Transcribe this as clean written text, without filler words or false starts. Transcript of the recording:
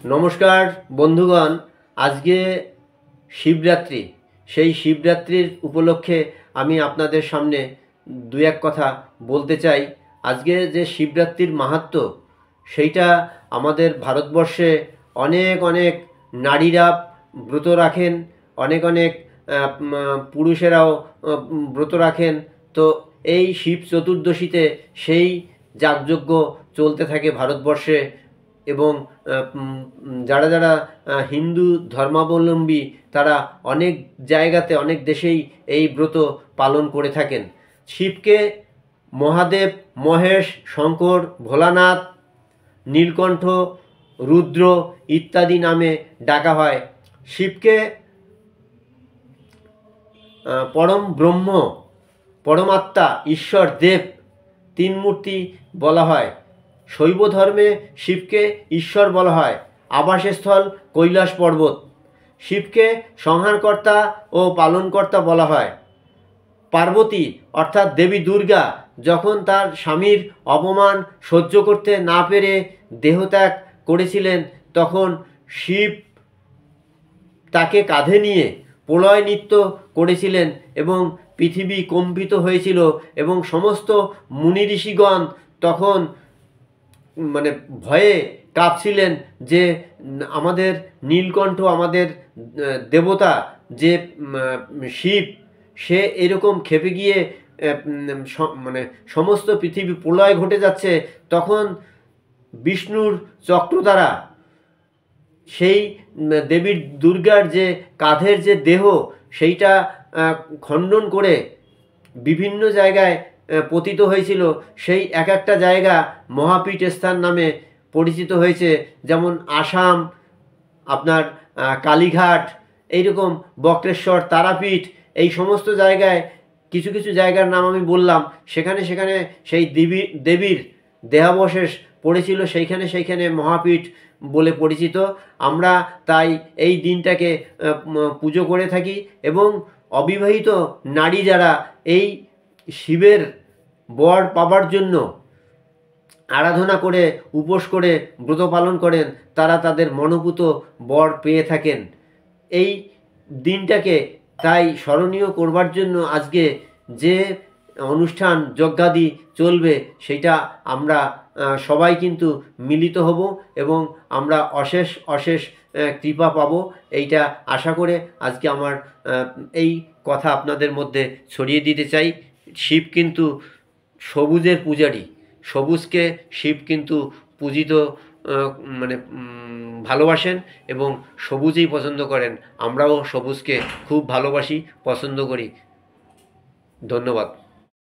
নমস্কার বন্ধুগণ, আজকে শিবরাত্রি। সেই শিবরাত্রির উপলক্ষে আমি আপনাদের সামনে দু এক কথা বলতে চাই। আজকে যে শিবরাত্রির মাহাত্ম্য, সেইটা আমাদের ভারতবর্ষে অনেক অনেক নারীরা ব্রত রাখেন, অনেক অনেক পুরুষেরাও ব্রত রাখেন। তো এই শিব চতুর্দশীতে সেই যাগযজ্ঞ চলতে থাকে ভারতবর্ষে। এবং যারা যারা হিন্দু ধর্মাবলম্বী, তারা অনেক জায়গাতে, অনেক দেশেই এই ব্রত পালন করে থাকেন। শিবকে মহাদেব, মহেশ, শঙ্কর, ভোলানাথ, নীলকণ্ঠ, রুদ্র ইত্যাদি নামে ডাকা হয়। শিবকে পরম ব্রহ্ম, পরমাত্মা, ঈশ্বর, দেব, তিন মূর্তি বলা হয়। শৈব ধর্মে শিবকে ঈশ্বর বলা হয়। আবাসস্থল কৈলাস পর্বত। শিবকে সংহারকর্তা ও পালনকর্তা বলা হয়। পার্বতী অর্থাৎ দেবী দুর্গা যখন তার স্বামীর অপমান সহ্য করতে না পেরে দেহত্যাগ করেছিলেন, তখন শিব তাকে কাঁধে নিয়ে প্রলয় নৃত্য করেছিলেন এবং পৃথিবী কম্পিত হয়েছিল এবং সমস্ত মুনি ঋষিগণ তখন ভয়ে কাঁপছিলেন যে আমাদের নীলকণ্ঠ, আমাদের দেবতা যে শিব, সে এরকম খেপে গিয়ে সমস্ত পৃথিবী প্রলয় ঘটে যাচ্ছে। তখন বিষ্ণুর চক্র দ্বারা সেই দেবী দুর্গার যে কাঁধের যে দেহ, সেইটা খণ্ডন করে বিভিন্ন জায়গায় পতিত হয়েছিল। সেই এক একটা জায়গা মহাপীঠ স্থান নামে পরিচিত হয়েছে। যেমন আসাম, আপনার কালীঘাট, এইরকম বক্রেশ্বর, তারাপীঠ, এই সমস্ত জায়গায় কিছু কিছু জায়গার নাম আমি বললাম। সেখানে সেখানে সেই দেবীর দেহাবশেষ পড়েছিল, সেইখানে মহাপীঠ বলে পরিচিত। আমরা তাই এই দিনটাকে পুজো করে থাকি এবং অবিবাহিত নারী যারা এই শিবের বর পাবার জন্য আরাধনা করে, উপোস করে ব্রত পালন করেন, তারা তাদের মনোভূত বর পেয়ে থাকেন। এই দিনটাকে তাই স্মরণীয় করবার জন্য আজকে যে অনুষ্ঠান যজ্ঞাদি চলবে, সেটা আমরা সবাই কিন্তু মিলিত হব এবং আমরা অশেষ অশেষ কৃপা পাব, এইটা আশা করে আজকে আমার এই কথা আপনাদের মধ্যে ছড়িয়ে দিতে চাই। শিব কিন্তু সবুজের পূজারী। সবুজকে শিব কিন্তু পূজিত ভালোবাসেন এবং সবুজই পছন্দ করেন। আমরাও সবুজকে খুব ভালোবাসি, পছন্দ করি। ধন্যবাদ।